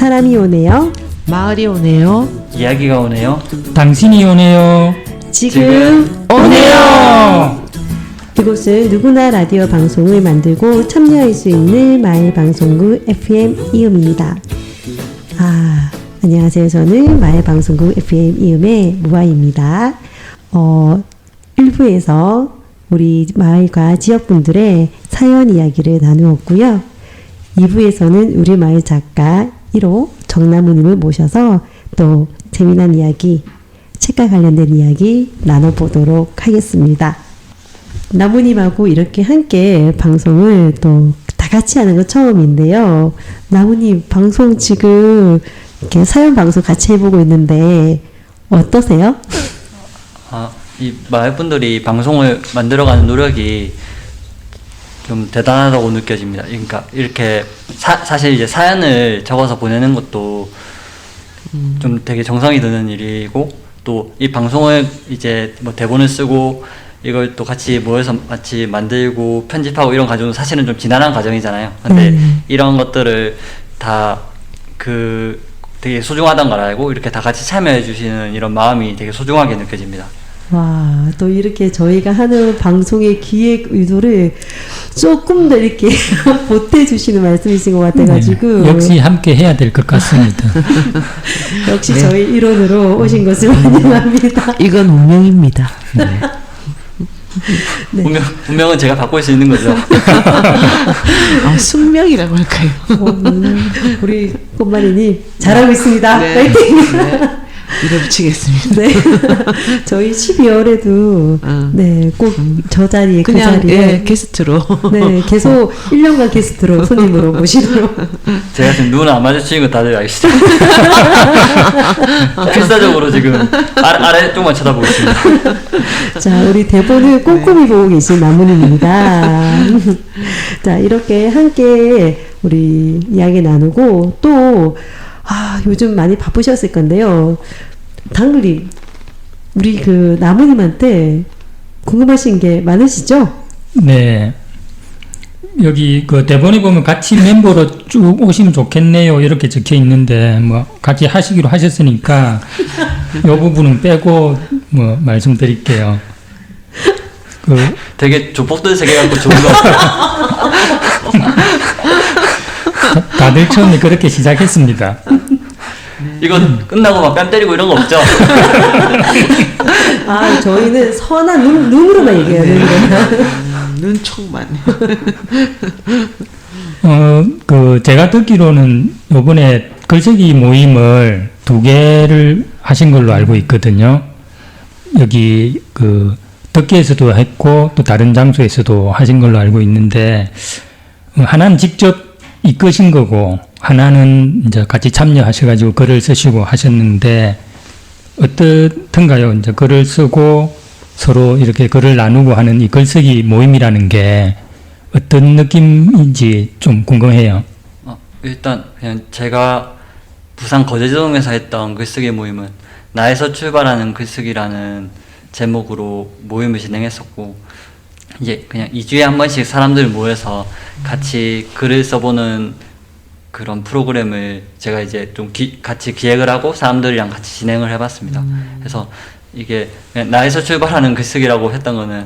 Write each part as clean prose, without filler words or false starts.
사람이 오네요. 마을이 오네요. 이야기가 오네요. 당신이 오네요. 지금 오네요. 이곳은 누구나 라디오 방송을 만들고 참여할 수 있는 마을 방송국 FM 이음입니다. 안녕하세요. 저는 마을 방송국 FM 이음의 무아입니다. 1부에서 우리 마을과 지역분들의 사연 이야기를 나누었고요. 2부에서는 우리 마을 작가 1호 정나무님을 모셔서 또 재미난 이야기, 책과 관련된 이야기 나눠보도록 하겠습니다. 나무님하고 이렇게 함께 방송을 또 다 같이 하는 거 처음인데요. 나무님 방송 지금 이렇게 사연 방송 같이 해보고 있는데 어떠세요? 이 마을분들이 방송을 만들어가는 노력이 좀 대단하다고 느껴집니다. 그러니까 이렇게 사실 이제 사연을 적어서 보내는 것도 좀 되게 정성이 드는 일이고, 또 이 방송을 이제 뭐 대본을 쓰고 이걸 또 같이 모여서 같이 만들고 편집하고 이런 과정은 사실은 좀 지난한 과정이잖아요. 근데 이런 것들을 다 되게 소중하다는 걸 알고 이렇게 다 같이 참여해 주시는 이런 마음이 되게 소중하게 느껴집니다. 와, 또 이렇게 저희가 하는 방송의 기획 의도를 조금 더 이렇게 보태주시는 말씀이신 것 같아가지고. 네, 역시 함께 해야 될 것 같습니다. 역시 저희 일원으로 오신 것을 환영합니다. 이건 운명입니다. 네. 운명은 제가 바꿀 수 있는 거죠. 숙명이라고 할까요? 우리 꽃마리님 잘하고 있습니다. 네. 파이팅! 밀어붙이겠습니다. 네. 저희 12월에도 네, 꼭 저 자리에 그냥 그 자리에 예, 게스트로 네, 계속 1년간 게스트로 손님으로 모시도록. 제가 지금 눈을 안 마주치는 거 다들 아시죠? 필사적으로 지금 아래 쪽만 쳐다보고 있습니다. 자, 우리 대본을 꼼꼼히 보고 계신 나무님입니다. 자, 이렇게 함께 우리 이야기 나누고 또 요즘 많이 바쁘셨을 건데요. 당글님, 우리 그 나무님한테 궁금하신 게 많으시죠? 네. 여기 그 대본에 보면 같이 멤버로 쭉 오시면 좋겠네요. 이렇게 적혀 있는데 뭐 같이 하시기로 하셨으니까 이 부분은 빼고 뭐 말씀드릴게요. 되게 조폭들 세계 갖고 좋은 거 같아요. 다들 처음에 그렇게 시작했습니다. 이건 끝나고 막 뺨 때리고 이런 거 없죠? 저희는 선한 눈으로만 얘기해요. 눈총만. 제가 듣기로는 요번에 글쓰기 모임을 2개를 하신 걸로 알고 있거든요. 여기 덕기에서도 했고 또 다른 장소에서도 하신 걸로 알고 있는데, 하나는 직접 이끄신 거고 하나는 이제 같이 참여하셔가지고 글을 쓰시고 하셨는데 어떻던가요? 이제 글을 쓰고 서로 이렇게 글을 나누고 하는 이 글쓰기 모임이라는 게 어떤 느낌인지 좀 궁금해요. 일단 그냥 제가 부산 거제동에서 했던 글쓰기 모임은 나에서 출발하는 글쓰기라는 제목으로 모임을 진행했었고, 이제 그냥 2주에 한 번씩 사람들 모여서 같이 글을 써보는 그런 프로그램을 제가 이제 좀 같이 기획을 하고 사람들이랑 같이 진행을 해봤습니다. 그래서 이게 그냥 나에서 출발하는 글쓰기라고 했던 거는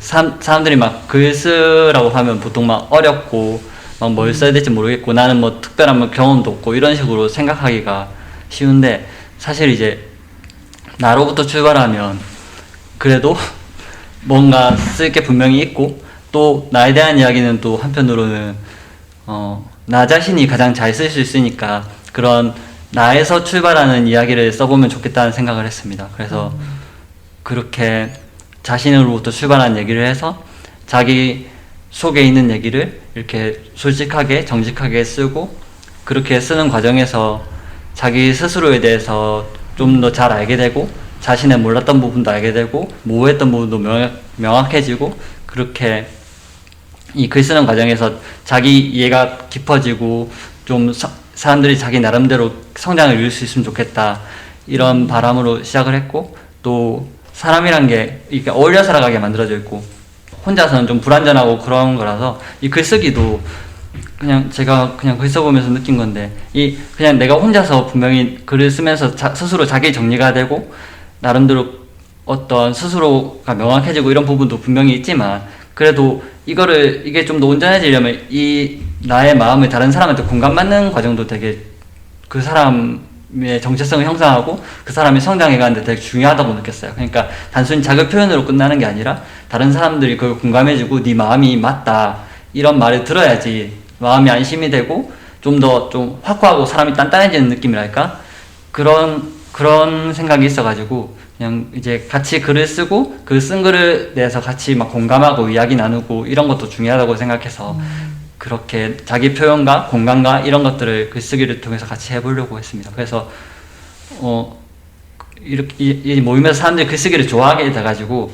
사람들이 막 글 쓰라고 하면 보통 막 어렵고 막 뭘 써야 될지 모르겠고 나는 뭐 특별한 경험도 없고 이런 식으로 생각하기가 쉬운데, 사실 이제 나로부터 출발하면 그래도 뭔가 쓸 게 분명히 있고, 또 나에 대한 이야기는 또 한편으로는 나 자신이 가장 잘 쓸 수 있으니까 그런 나에서 출발하는 이야기를 써보면 좋겠다는 생각을 했습니다. 그래서 그렇게 자신으로부터 출발한 얘기를 해서 자기 속에 있는 얘기를 이렇게 솔직하게 정직하게 쓰고, 그렇게 쓰는 과정에서 자기 스스로에 대해서 좀 더 잘 알게 되고 자신의 몰랐던 부분도 알게 되고 모호했던 부분도 명확해지고, 그렇게 이 글 쓰는 과정에서 자기 이해가 깊어지고 좀 사람들이 자기 나름대로 성장을 이룰 수 있으면 좋겠다, 이런 바람으로 시작을 했고, 또 사람이란 게 이렇게 어울려 살아가게 만들어져 있고 혼자서는 좀 불완전하고 그런 거라서 이 글쓰기도 그냥 제가 그냥 글 써보면서 느낀 건데 이 그냥 내가 혼자서 분명히 글을 쓰면서 스스로 자기 정리가 되고 나름대로 어떤 스스로가 명확해지고 이런 부분도 분명히 있지만 그래도 이게 좀 더 온전해지려면 이 나의 마음을 다른 사람한테 공감받는 과정도 되게 그 사람의 정체성을 형성하고 그 사람이 성장해가는데 되게 중요하다고 느꼈어요. 그러니까 단순히 자기 표현으로 끝나는 게 아니라 다른 사람들이 그걸 공감해주고 네 마음이 맞다 이런 말을 들어야지 마음이 안심이 되고 좀 더 좀 확고하고 사람이 단단해지는 느낌이랄까 그런 생각이 있어가지고 그냥 이제 같이 글을 쓰고 그 쓴 글에 대해서 같이 막 공감하고 이야기 나누고 이런 것도 중요하다고 생각해서 그렇게 자기 표현과 공감과 이런 것들을 글쓰기를 통해서 같이 해보려고 했습니다. 그래서 이렇게 이 모임에서 사람들이 글쓰기를 좋아하게 돼가지고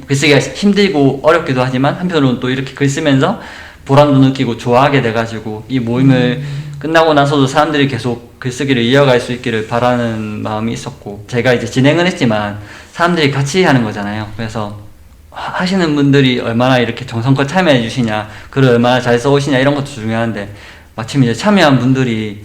글쓰기가 힘들고 어렵기도 하지만 한편으로는 또 이렇게 글 쓰면서 보람도 느끼고 좋아하게 돼가지고 이 모임을 끝나고 나서도 사람들이 계속 글쓰기를 이어갈 수 있기를 바라는 마음이 있었고 제가 이제 진행은 했지만 사람들이 같이 하는 거잖아요. 그래서 하시는 분들이 얼마나 이렇게 정성껏 참여해 주시냐 글을 얼마나 잘 써오시냐 이런 것도 중요한데 마침 이제 참여한 분들이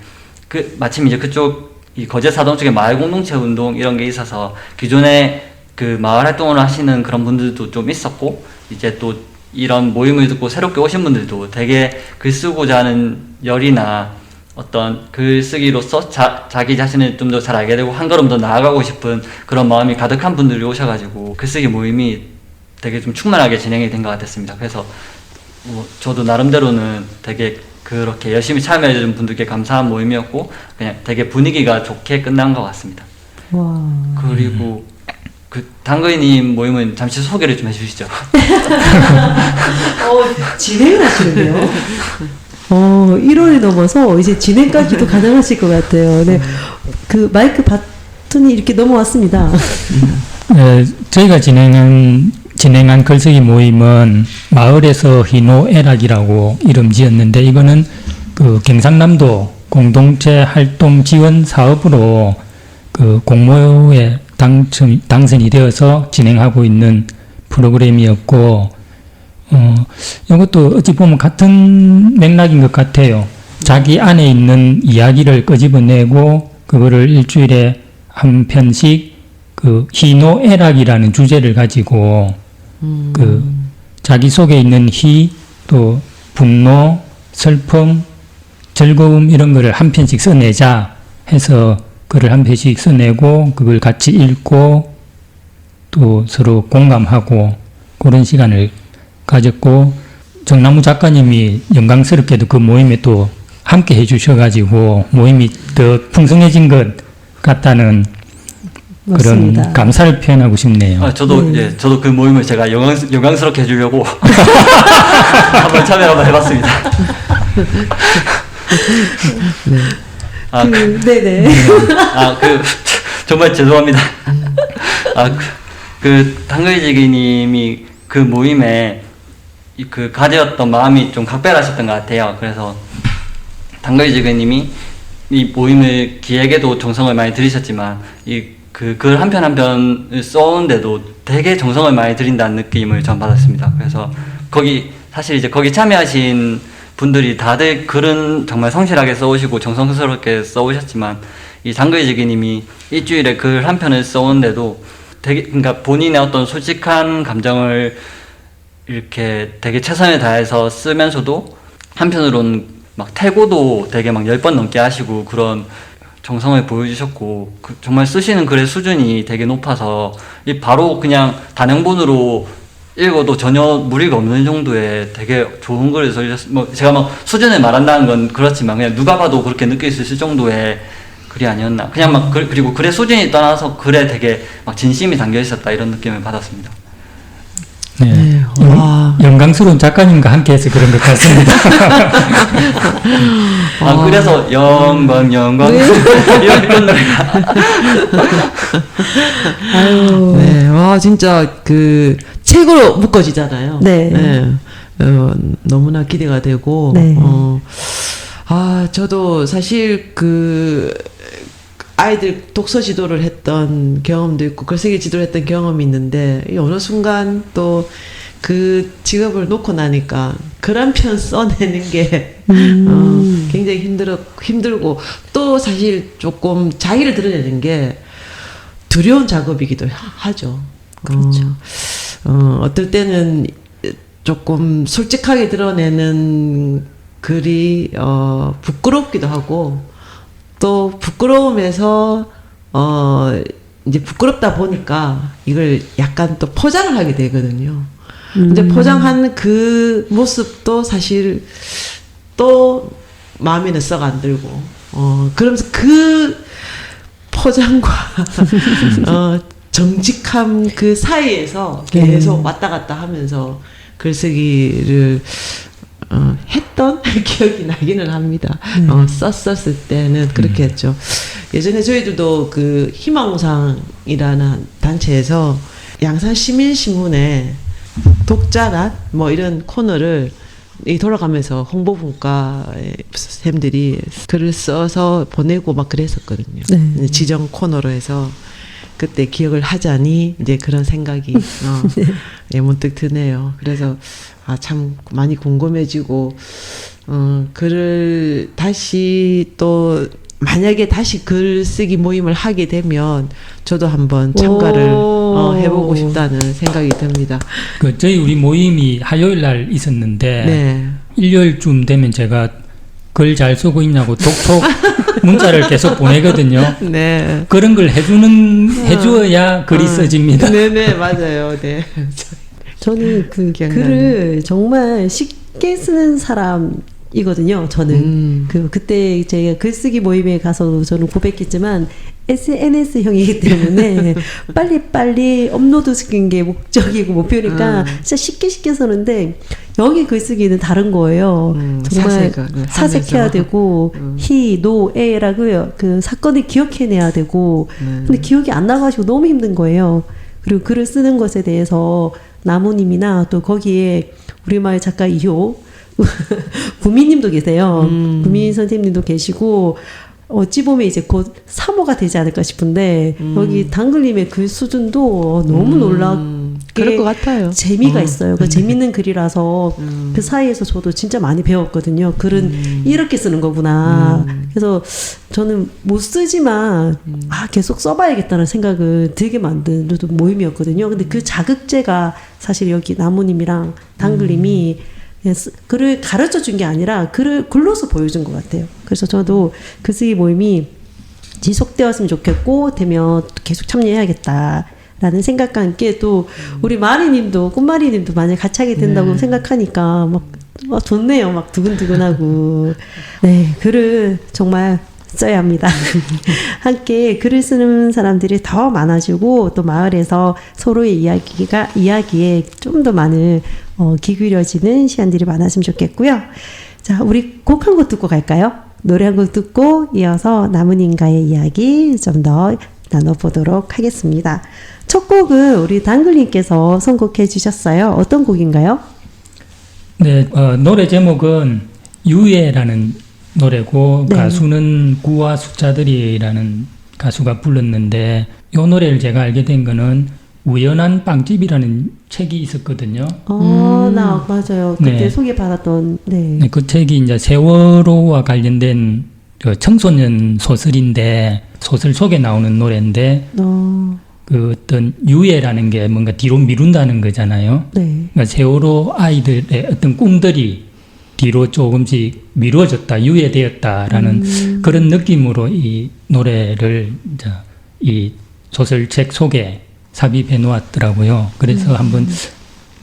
마침 이제 그쪽 이 거제사동 쪽에 마을 공동체 운동 이런 게 있어서 기존에 그 마을 활동을 하시는 그런 분들도 좀 있었고 이제 또 이런 모임을 듣고 새롭게 오신 분들도 되게 글 쓰고자 하는 열이나 어떤 글쓰기로서 자기 자신을 좀 더 잘 알게 되고 한 걸음 더 나아가고 싶은 그런 마음이 가득한 분들이 오셔가지고 글쓰기 모임이 되게 좀 충만하게 진행이 된 것 같았습니다. 그래서 저도 나름대로는 되게 그렇게 열심히 참여해준 분들께 감사한 모임이었고 그냥 되게 분위기가 좋게 끝난 것 같습니다. 와. 그리고 그 당근이님 모임은 잠시 소개를 좀 해주시죠. 진행을 하시는데요. 1월이 넘어서 이제 진행까지도 가능하실 것 같아요. 네, 그 마이크 버튼이 이렇게 넘어왔습니다. 저희가 진행한 글쓰기 모임은 마을에서 희노애락이라고 이름 지었는데 이거는 그 경상남도 공동체 활동 지원 사업으로 그 공모에 당선이 되어서 진행하고 있는 프로그램이었고 이것도 어찌 보면 같은 맥락인 것 같아요. 자기 안에 있는 이야기를 끄집어내고 그거를 일주일에 한 편씩 그 희노애락이라는 주제를 가지고 그 자기 속에 있는 희, 또 분노, 슬픔, 즐거움 이런 거를 한 편씩 써내자 해서 글을 한 편씩 써내고 그걸 같이 읽고 또 서로 공감하고 그런 시간을 가졌고 정남우 작가님이 영광스럽게도 그 모임에 또 함께 해주셔가지고 모임이 더 풍성해진 것 같다는 맞습니다. 그런 감사를 표현하고 싶네요. 저도 그 모임을 제가 영광스럽게 해주려고 한번 참여 한번 해봤습니다. 네네. 정말 죄송합니다. 당근이지기님이 그 모임에 그 가졌던 마음이 좀 각별하셨던 것 같아요. 그래서 당근이지기님이 이 모임을 기획에도 정성을 많이 들이셨지만 그 글 한 편 한 편을 써오는데도 되게 정성을 많이 들인다는 느낌을 전 받았습니다. 그래서 사실 이제 거기 참여하신 분들이 다들 글은 정말 성실하게 써오시고 정성스럽게 써오셨지만 이 장거리지기님이 일주일에 글 한 편을 써오는데도 그러니까 본인의 어떤 솔직한 감정을 이렇게 되게 최선을 다해서 쓰면서도 한편으로는 막 태고도 되게 막 10번 넘게 하시고 그런 정성을 보여주셨고 정말 쓰시는 글의 수준이 되게 높아서 바로 그냥 단행본으로 읽어도 전혀 무리가 없는 정도의 되게 좋은 글을 써주셨어요. 제가 막 수준을 말한다는 건 그렇지만 그냥 누가 봐도 그렇게 느낄 수 있을 정도의 글이 아니었나. 그냥 그리고 글의 수준이 떠나서 글에 되게 막 진심이 담겨 있었다 이런 느낌을 받았습니다. 네. 영광스러운 작가님과 함께해서 그런 것 같습니다. 그래서 영광 이런 노래가. 아유. 네, 와 진짜 그 책으로 묶어지잖아요. 네. 너무나 기대가 되고. 네. 저도 사실 그 아이들 독서 지도를 했던 경험도 있고 글쓰기 지도를 했던 경험이 있는데 어느 순간 또 그 직업을 놓고 나니까 글 한 편 써내는 게 굉장히 힘들고 또 사실 조금 자기를 드러내는 게 두려운 작업이기도 하죠. 그렇죠. 어떨 때는 조금 솔직하게 드러내는 글이 부끄럽기도 하고 또 부끄러움에서 이제 부끄럽다 보니까 이걸 약간 또 포장을 하게 되거든요. 이제 포장한 그 모습도 사실 또 마음에는 썩 안 들고 그러면서 그 포장과 정직함 그 사이에서 계속 왔다 갔다 하면서 글쓰기를 했던 기억이 나기는 합니다. 썼었을 때는 그렇게 했죠. 예전에 저희들도 그 희망우상이라는 단체에서 양산 시민신문에 독자란 뭐 이런 코너를 돌아가면서 홍보분과의 쌤들이 글을 써서 보내고 막 그랬었거든요. 네. 지정 코너로 해서 그때 기억을 하자니 이제 그런 생각이 예, 문득 드네요. 그래서 참 많이 궁금해지고 글을 다시 또 만약에 다시 글쓰기 모임을 하게 되면 저도 한번 참가를 해보고 싶다는 생각이 듭니다. 그 저희 우리 모임이 화요일 날 있었는데 네. 일요일쯤 되면 제가 글 잘 쓰고 있냐고 독촉 문자를 계속 보내거든요. 네. 그런 걸 해주어야 글이 써집니다. 네네 맞아요. 네. 저는 그 기억나네. 글을 정말 쉽게 쓰는 사람이거든요. 저는 그때 제가 글쓰기 모임에 가서 저는 고백했지만 SNS형이기 때문에 빨리빨리 업로드 시키는 게 목적이고 목표니까 진짜 쉽게 쓰는데 여기 글쓰기는 다른 거예요. 정말 사색해야 되고 히, 노, 에라고요. 그 사건을 기억해내야 되고 근데 기억이 안 나가지고 너무 힘든 거예요. 그리고 글을 쓰는 것에 대해서 나무님이나 또 거기에 우리마을 작가 2호 구미님도 계세요. 구미 선생님도 계시고 어찌 보면 이제 곧 3호가 되지 않을까 싶은데 여기 당글님의 글 수준도 너무 놀랍게 그럴 것 같아요. 재미가 있어요. 그 재밌는 글이라서 그 사이에서 저도 진짜 많이 배웠거든요. 글은 이렇게 쓰는 거구나. 그래서 저는 못 쓰지만 계속 써봐야겠다는 생각을 들게 만든 모임이었거든요. 근데 그 자극제가 사실 여기 나무님이랑 당글님이 글을 가르쳐 준 게 아니라 글을 글로서 보여준 것 같아요. 그래서 저도 글쓰기 모임이 지속되었으면 좋겠고 되면 계속 참여해야겠다라는 생각과 함께 또 우리 마리님도 꽃마리님도 만약 같이 하게 된다고 생각하니까 막 좋네요. 막 두근두근하고 네 글을 정말 써야 합니다. 함께 글을 쓰는 사람들이 더 많아지고 또 마을에서 서로의 이야기에 좀 더 많은 귀 기울여지는 시간들이 많았으면 좋겠고요. 자, 우리 곡 한 곡 듣고 갈까요? 노래 한 곡 듣고 이어서 나무님과의 이야기 좀 더 나눠보도록 하겠습니다. 첫 곡은 우리 당글님께서 선곡해 주셨어요. 어떤 곡인가요? 네, 노래 제목은 유예라는 노래고 네. 가수는 구와 숫자들이라는 가수가 불렀는데 이 노래를 제가 알게 된 거는 우연한 빵집이라는 책이 있었거든요. 나 맞아요. 그때 네. 소개받았던 네, 그 책이 이제 세월호와 관련된 그 청소년 소설인데 소설 속에 나오는 노래인데 그 어떤 유예라는 게 뭔가 뒤로 미룬다는 거잖아요. 네. 그러니까 세월호 아이들의 어떤 꿈들이 뒤로 조금씩 미루어졌다, 유예되었다라는 그런 느낌으로 이 노래를 이제 이 소설책 속에 삽입해 놓았더라고요. 그래서 한번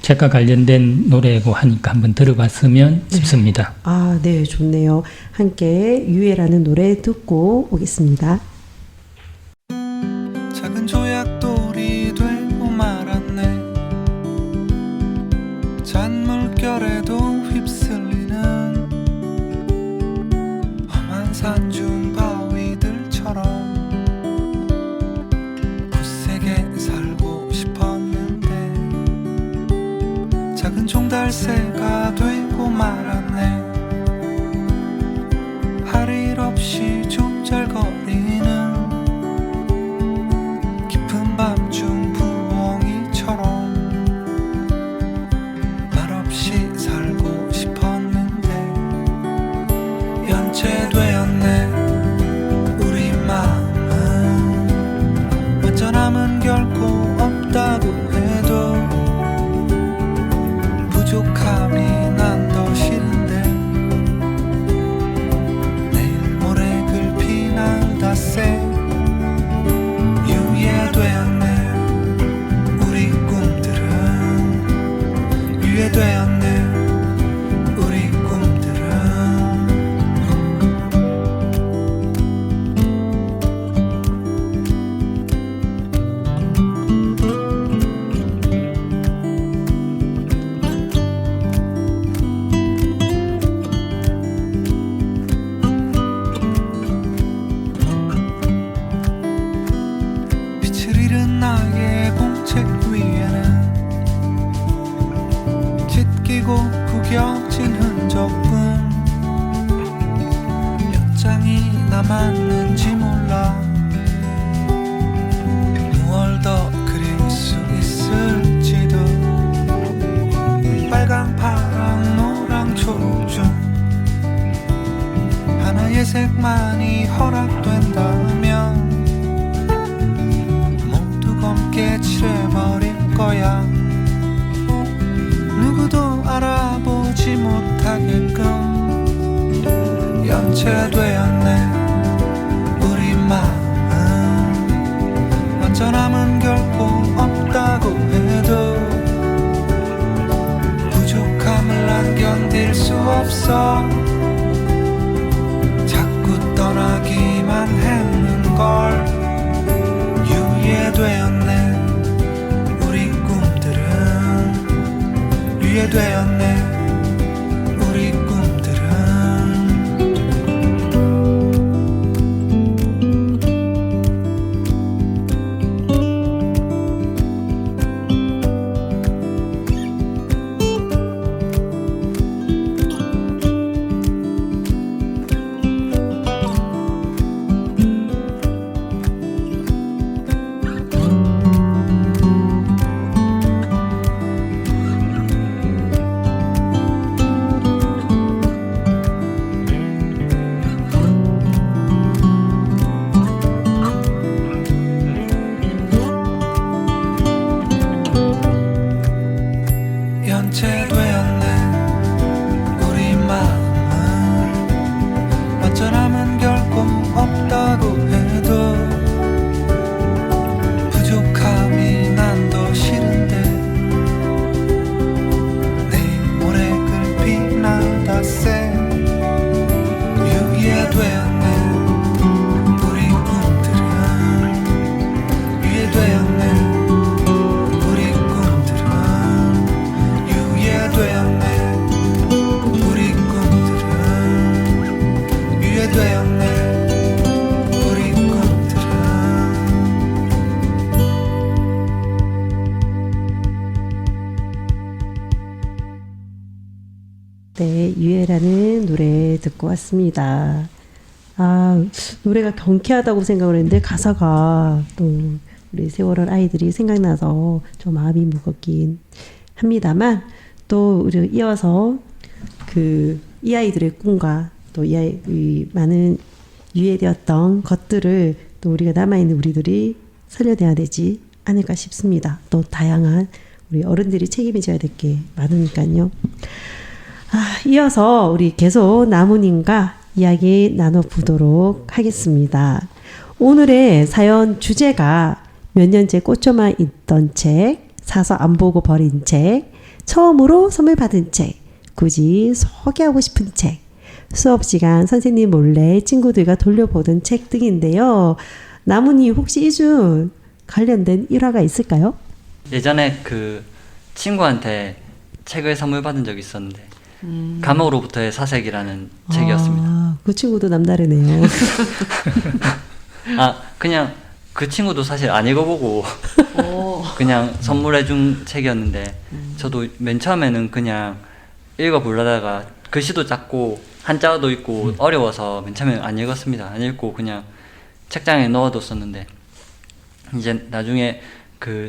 책과 관련된 노래고 하니까 한번 들어봤으면 싶습니다. 네, 좋네요. 함께 유해라는 노래 듣고 오겠습니다. 작은 조약돌이 되고 말았네. 잔물결에도 휩쓸리는 험한 산중 바위들처럼 굳세게 살고 싶었는데 작은 종달새가 되고 말았네. 할 일 없이 좁잘거리는 깊은 밤중 부엉이처럼 잃은 나의 공책 위에는 찢기고 구겨진 흔적뿐 몇 장이 남았는지 몰라 무얼 더 그릴 수 있을지도 빨강 파랑 노랑 초록 중 하나의 색만이 허락된다면 모두 검게 칠해버릴 거야 누구도 알아보지 못하게끔 연체되었네 우리 마음 완전함은 결코 없다고 해도 부족함을 난 견딜 수 없어 자꾸 떠나기만 했는걸 유예되었네 우리 꿈들은 유예되었네 우리 꿈들은 연체되었네 우리 마음은 완전함은 결코 없다고 해도 부족함이 난 더 싫은데 내 모래 글피 나다 쎄 유예되었네 우리 꿈들은 유예되었네 우리 꿈들은 유예되었네 우리 꿈들은 유예되었네 우리 꿈들은 네, 유해라는 노래 듣고 왔습니다. 아, 노래가 경쾌하다고 생각을 했는데 가사가 또 우리 세월호 아이들이 생각나서 좀 마음이 무겁긴 합니다만 또 우리 이어서 이 아이들의 꿈과 또 이 많은 유해되었던 것들을 또 우리가 남아있는 우리들이 살려내야 되지 않을까 싶습니다. 또 다양한 우리 어른들이 책임져야 될 게 많으니까요. 이어서 우리 계속 나무님과 이야기 나눠보도록 하겠습니다. 오늘의 사연 주제가 몇 년째 꽂혀만 있던 책, 사서 안 보고 버린 책, 처음으로 선물 받은 책, 굳이 소개하고 싶은 책, 수업 시간 선생님 몰래 친구들과 돌려보던 책 등인데요. 나무님 혹시 이 중 관련된 일화가 있을까요? 예전에 그 친구한테 책을 선물 받은 적이 있었는데 감옥으로부터의 사색이라는 책이었습니다. 그 친구도 남다르네요. 그냥 그 친구도 사실 안 읽어보고 그냥 선물해준 책이었는데 저도 맨 처음에는 그냥 읽어보려다가 글씨도 작고 한자어도 있고 어려워서 맨 처음에는 안 읽었습니다. 안 읽고 그냥 책장에 넣어뒀었는데 이제 나중에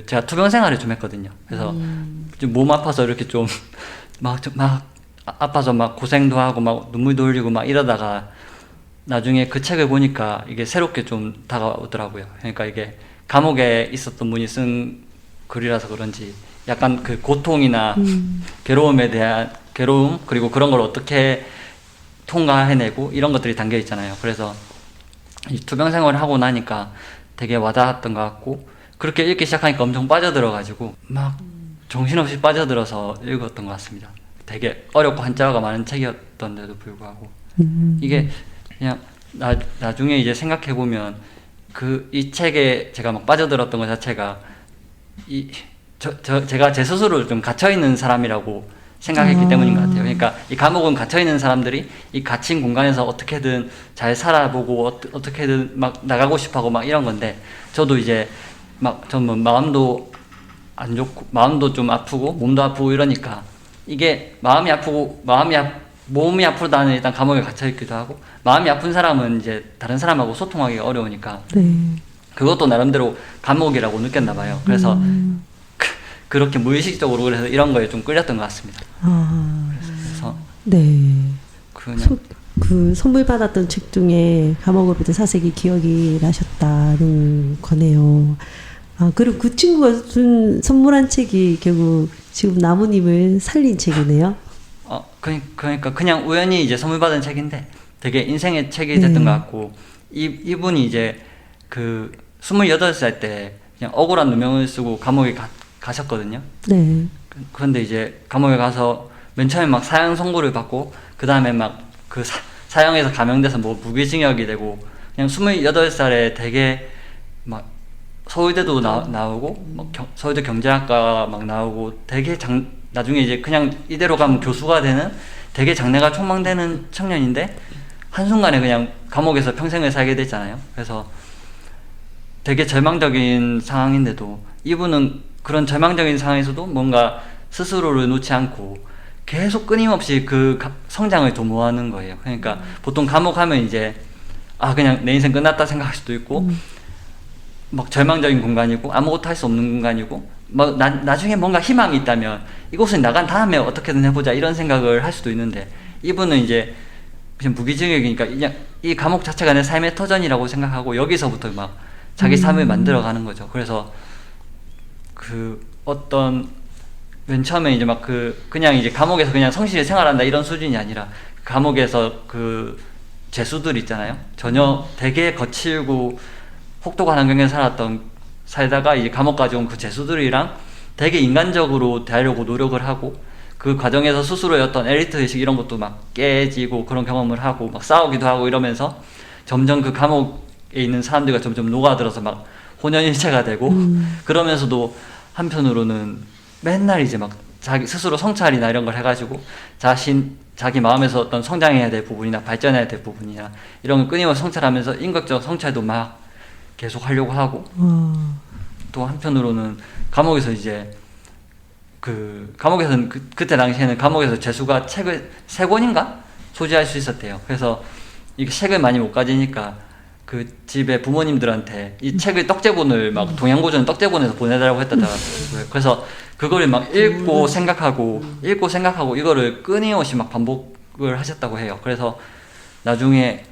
제가 투병 생활을 좀 했거든요. 그래서 좀 몸 아파서 이렇게 좀 막 아파서 막 고생도 하고 막 눈물도 흘리고 막 이러다가 나중에 그 책을 보니까 이게 새롭게 좀 다가오더라고요. 그러니까 이게 감옥에 있었던 분이 쓴 글이라서 그런지 약간 그 고통이나 괴로움에 대한 괴로움 그리고 그런 걸 어떻게 통과해내고 이런 것들이 담겨 있잖아요. 그래서 이 투병 생활을 하고 나니까 되게 와닿았던 것 같고 그렇게 읽기 시작하니까 엄청 빠져들어가지고 막 정신없이 빠져들어서 읽었던 것 같습니다. 되게 어렵고 한자어가 많은 책이었던데도 불구하고 이게 그냥 나중에 이제 생각해보면 이 책에 제가 막 빠져들었던 것 자체가 제가 제 스스로 좀 갇혀있는 사람이라고 생각했기 때문인 것 같아요. 그러니까 이 감옥은 갇혀있는 사람들이 이 갇힌 공간에서 어떻게든 잘 살아보고 어떻게든 막 나가고 싶어하고 막 이런 건데 저도 이제 막 전 마음도 안 좋고 마음도 좀 아프고 몸도 아프고 이러니까 이게 마음이 아프고 몸이 아프다는 일단 감옥에 갇혀 있기도 하고 마음이 아픈 사람은 이제 다른 사람하고 소통하기가 어려우니까 네. 그것도 나름대로 감옥이라고 느꼈나 봐요. 그래서 그렇게 무의식적으로 그래서 이런 거에 좀 끌렸던 것 같습니다. 아, 그래서 네. 그냥 그 선물 받았던 책 중에 감옥으로부터 사색이 기억이 나셨다는 거네요. 아, 그리고 그 친구가 준 선물한 책이 결국 지금 나무님을 살린 책이네요. 그러니까 그냥 우연히 이제 선물 받은 책인데 되게 인생의 책이 네. 됐던 것 같고 이분이 이제 그 28살 때 그냥 억울한 누명을 쓰고 감옥에 가셨거든요. 네. 그런데 이제 감옥에 가서 맨 처음에 막 사형 선고를 받고 그 다음에 막 그 사형에서 감형돼서 뭐 무기징역이 되고 그냥 28살에 되게 막 서울대도 나오고 막 서울대 경제학과 막 나오고 되게 나중에 이제 그냥 이대로 가면 교수가 되는 되게 장래가 촉망되는 청년인데 한순간에 그냥 감옥에서 평생을 살게 됐잖아요. 그래서 되게 절망적인 상황인데도 이분은 그런 절망적인 상황에서도 뭔가 스스로를 놓지 않고 계속 끊임없이 그 성장을 도모하는 거예요. 그러니까 보통 감옥 하면 이제 그냥 내 인생 끝났다 생각할 수도 있고 막 절망적인 공간이고 아무것도 할 수 없는 공간이고 막 나중에 뭔가 희망이 있다면 이곳을 나간 다음에 어떻게든 해보자 이런 생각을 할 수도 있는데 이분은 이제 그냥 무기징역이니까 그냥 이 감옥 자체가 내 삶의 터전이라고 생각하고 여기서부터 막 자기 삶을 만들어가는 거죠. 그래서 그 어떤 맨 처음에 이제 막 그냥 이제 감옥에서 그냥 성실히 생활한다 이런 수준이 아니라 감옥에서 그 죄수들 있잖아요. 전혀 되게 거칠고 혹독한 환경에 살다가 이제 감옥까지 온 그 죄수들이랑 되게 인간적으로 대하려고 노력을 하고 그 과정에서 스스로의 어떤 엘리트 의식 이런 것도 막 깨지고 그런 경험을 하고 막 싸우기도 하고 이러면서 점점 그 감옥에 있는 사람들과 점점 녹아들어서 막 혼연일체가 되고 그러면서도 한편으로는 맨날 이제 막 자기 스스로 성찰이나 이런 걸 해가지고 자기 마음에서 어떤 성장해야 될 부분이나 발전해야 될 부분이나 이런 걸 끊임없이 성찰하면서 인격적 성찰도 막 계속 하려고 하고 또 한편으로는 감옥에서 이제 감옥에서는 그때 당시에는 감옥에서 죄수가 책을 3권인가 소지할 수 있었대요. 그래서 이 책을 많이 못 가지니까 그 집에 부모님들한테 이 책을 떡제본을 막 동양고전 떡제본에서 보내달라고 했다더라고요. 그래서 그거를 막 읽고 생각하고 이거를 끊임없이 막 반복을 하셨다고 해요. 그래서 나중에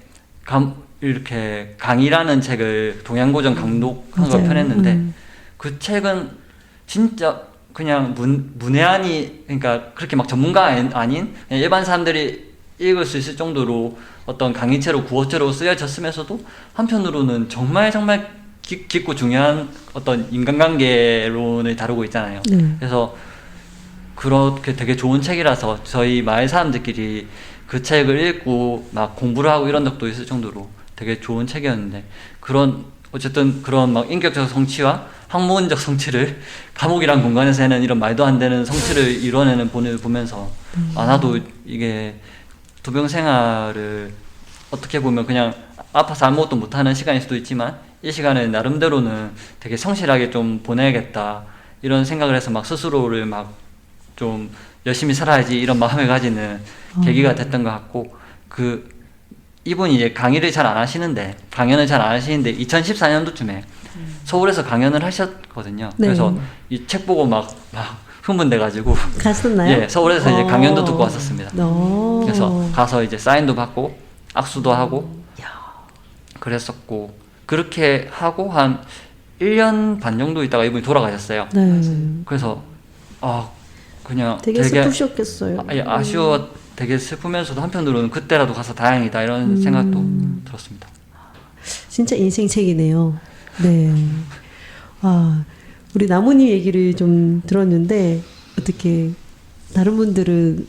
이렇게 강의라는 책을 동양고전 강독한 걸 펴냈는데 그 책은 진짜 그냥 문외한이 그러니까 그렇게 막 전문가 아닌 그냥 일반 사람들이 읽을 수 있을 정도로 어떤 강의체로 구어체로 쓰여졌으면서도 한편으로는 정말 깊고 중요한 어떤 인간관계론을 다루고 있잖아요. 그래서 그렇게 되게 좋은 책이라서 저희 마을 사람들끼리 그 책을 읽고 막 공부를 하고 이런 적도 있을 정도로 되게 좋은 책이었는데 어쨌든 그런 막 인격적 성취와 학문적 성취를 감옥이란 공간에서 하는 이런 말도 안 되는 성취를 이뤄내는 본을 보면서 나도 이게 도병 생활을 어떻게 보면 그냥 아파서 아무것도 못하는 시간일 수도 있지만 이 시간을 나름대로는 되게 성실하게 좀 보내야겠다 이런 생각을 해서 막 스스로를 막 좀 열심히 살아야지 이런 마음을 가지는 계기가 됐던 것 같고 이분이 이제 강연을 잘 안 하시는데 2014년도쯤에 서울에서 강연을 하셨거든요. 네. 그래서 이 책 보고 막 흥분돼가지고 갔었나요? 예, 서울에서 이제 강연도 듣고 왔었습니다. 그래서 가서 이제 사인도 받고 악수도 하고 그랬었고 그렇게 하고 한 1년 반 정도 있다가 이분이 돌아가셨어요. 네. 그래서 그냥 되게 슬프셨겠어요. 아쉬워 되게 슬프면서도 한편으로는 그때라도 가서 다행이다 이런 생각도 들었습니다. 진짜 인생책이네요. 네. 우리 나무님 얘기를 좀 들었는데 어떻게 다른 분들은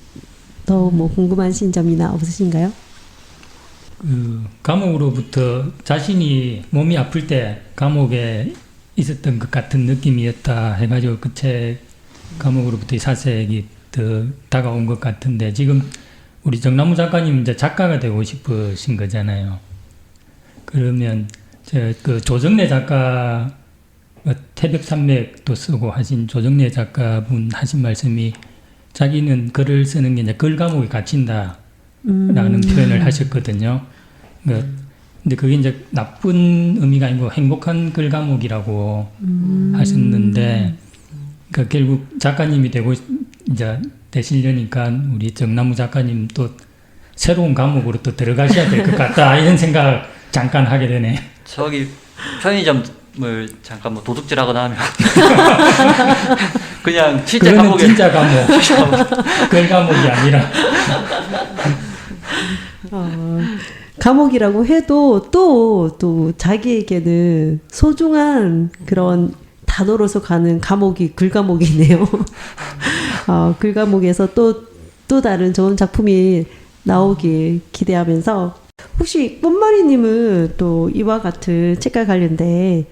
더 뭐 궁금하신 점이나 없으신가요? 감옥으로부터 자신이 몸이 아플 때 감옥에 있었던 것 같은 느낌이었다 해가지고 그 책 감옥으로부터의 사색이 더 다가온 것 같은데 지금 우리 정남우 작가님 이제 작가가 되고 싶으신 거잖아요. 그러면 그 조정래 작가가 태백산맥도 쓰고 하신 조정래 작가분 하신 말씀이 자기는 글을 쓰는 게 이제 글 과목이 갇힌다라는 표현을 하셨거든요. 근데 그게 이제 나쁜 의미가 아니고 행복한 글 과목이라고 하셨는데, 그러니까 결국 작가님이 되고 이제 되시려니까 우리 정나무 작가님 또 새로운 과목으로 또 들어가셔야 될 것 같다 이런 생각 잠깐 하게 되네. 저기 편의점을 잠깐 뭐 도둑질하거나 하면 그냥 실제 그거는 과목에 진짜 과목, 글 과목이 아니라. 감옥이라고 해도 또 자기에게는 소중한 그런 단어로서 가는 감옥이 글 감옥이네요. 글 감옥에서 또 다른 좋은 작품이 나오길 기대하면서, 혹시 꽃마리님은 또 이와 같은 책과 관련된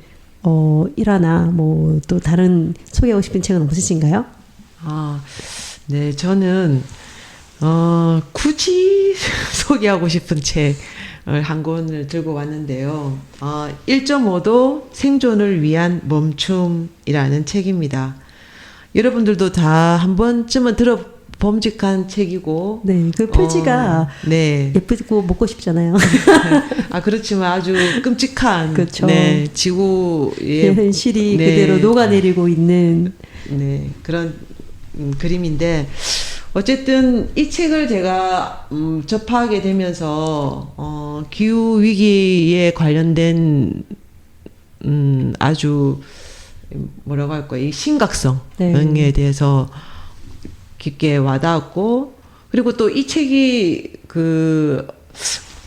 일화나 뭐 또 다른 소개하고 싶은 책은 없으신가요? 네, 저는 굳이 소개하고 싶은 책을 한 권을 들고 왔는데요. 1.5도 생존을 위한 멈춤이라는 책입니다. 여러분들도 다 한 번쯤은 들어봄직한 책이고, 네, 그 표지가 네. 예쁘고 먹고 싶잖아요. 그렇지만 아주 끔찍한, 그렇죠. 네, 지구의 현실이 네. 그대로 녹아내리고 있는. 네, 그런 그림인데, 어쨌든 이 책을 제가 접하게 되면서 기후 위기에 관련된 아주 뭐라고 할까요? 이 심각성에 네. 대해서 깊게 와닿았고, 그리고 또 이 책이 그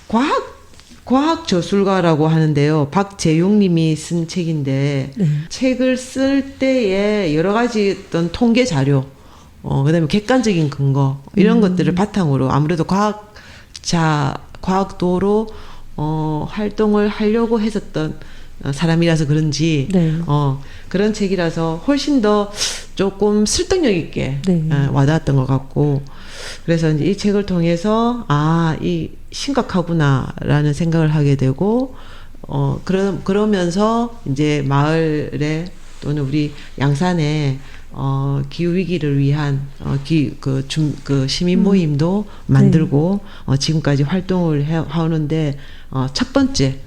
과학 저술가라고 하는데요. 박재용님이 쓴 책인데, 네. 책을 쓸 때에 여러 가지 어떤 통계 자료, 그다음에 객관적인 근거, 이런 것들을 바탕으로 아무래도 과학도로 활동을 하려고 했었던 사람이라서 그런지, 네. 그런 책이라서 훨씬 더 조금 설득력 있게 네. 와닿았던 것 같고, 그래서 이제 이 책을 통해서 이 심각하구나라는 생각을 하게 되고, 그러면서 이제 마을에 또는 우리 양산에 기후 위기를 위한 그 시민 모임도 만들고 지금까지 활동을 하는데, 첫 번째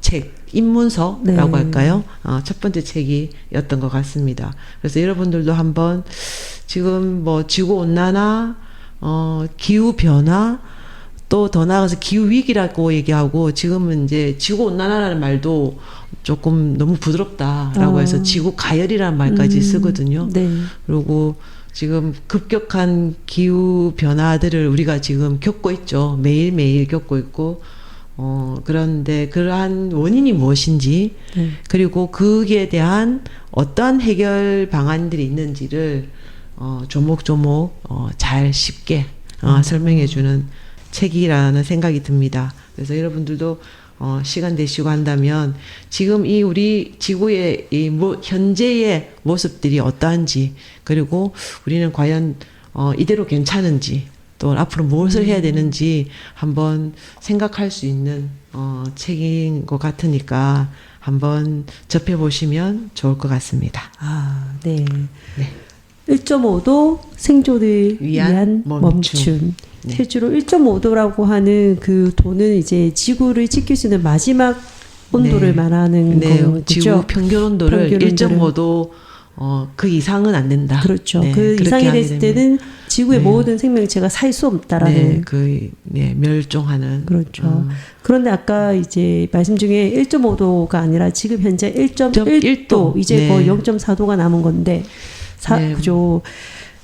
책 입문서라고 네. 할까요? 첫 번째 책이었던 것 같습니다. 그래서 여러분들도 한번 지금 뭐 지구 온난화, 기후 변화, 또 더 나아가서 기후 위기라고 얘기하고, 지금은 이제 지구 온난화라는 말도 조금 너무 부드럽다라고 해서 지구 가열이라는 말까지 쓰거든요. 네. 그리고 지금 급격한 기후 변화들을 우리가 지금 겪고 있죠. 매일매일 겪고 있고, 그런데 그러한 원인이 무엇인지, 네. 그리고 그에 대한 어떠한 해결 방안들이 있는지를 조목조목 잘 쉽게 설명해주는 책이라는 생각이 듭니다. 그래서 여러분들도 시간 되시고 한다면 지금 이 우리 지구의 현재의 모습들이 어떠한지, 그리고 우리는 과연 이대로 괜찮은지, 또 앞으로 무엇을 해야 되는지 한번 생각할 수 있는 책인 것 같으니까 한번 접해보시면 좋을 것 같습니다. 네. 네. 1.5도 생존을 위한 위한 멈춤. 네. 실제로 1.5도라고 하는 그 도는 이제 지구를 지킬 수 있는 마지막 온도를 네. 말하는 네, 거죠. 지구 평균 온도를 평균 온도를. 1.5도 그 이상은 안 된다. 그렇죠. 네, 그 그렇게 이상이 하게 됐을 되면, 때는 지구의 네. 모든 생명체가 살 수 없다라는. 멸종하는. 그렇죠. 그런데 아까 이제 말씀 중에 1.5도가 아니라 지금 현재 1.1도, 이제 네. 거의 0.4도가 남은 건데, 네. 그죠.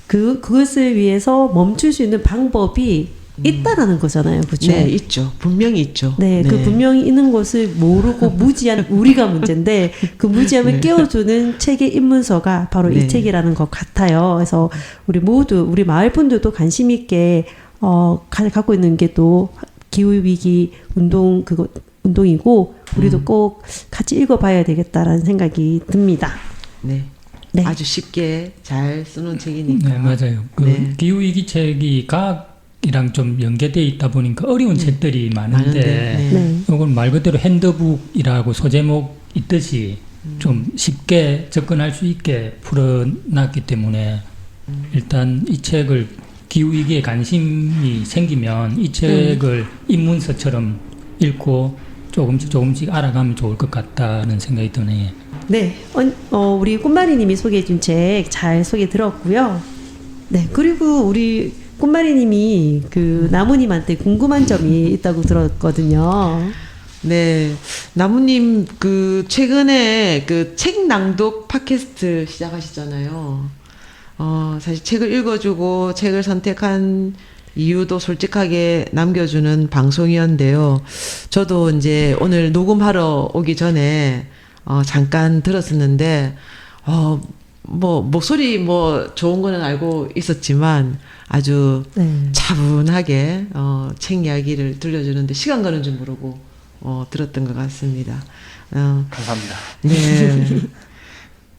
그것을 위해서 멈출 수 있는 방법이 있다라는 거잖아요. 그렇죠? 네, 있죠. 분명히 있죠. 네, 그 분명히 있는 것을 모르고 무지한 우리가 문제인데, 그 무지함을 네. 깨워주는 책의 입문서가 바로 네. 이 책이라는 것 같아요. 그래서 우리 모두, 우리 마을 분들도 관심 있게 갖고 있는 게 또 기후 위기 운동이고, 우리도 꼭 같이 읽어봐야 되겠다라는 생각이 듭니다. 네. 네. 아주 쉽게 잘 쓰는 책이니까. 네, 맞아요. 그 네. 기후위기 책이 과학이랑 좀 연계되어 있다 보니까 어려운 책들이 많은데, 네. 네. 이건 말 그대로 핸드북이라고 소제목 있듯이 좀 쉽게 접근할 수 있게 풀어놨기 때문에 일단 이 책을 기후위기에 관심이 생기면 이 책을 입문서처럼 읽고 조금씩 알아가면 좋을 것 같다는 생각이 드네요. 네, 우리 꽃마리님이 소개해준 책 잘 소개 들었고요. 네, 그리고 우리 꽃마리님이 그 나무님한테 궁금한 점이 있다고 들었거든요. 네, 나무님 그 최근에 그 책 낭독 팟캐스트 시작하셨잖아요. 사실 책을 읽어주고 책을 선택한 이유도 솔직하게 남겨주는 방송이었는데요. 저도 이제 오늘 녹음하러 오기 전에 잠깐 들었었는데 뭐 목소리 뭐 좋은 거는 알고 있었지만 아주 네. 차분하게 책 이야기를 들려주는데 시간 가는 줄 모르고 들었던 것 같습니다. 감사합니다. 네.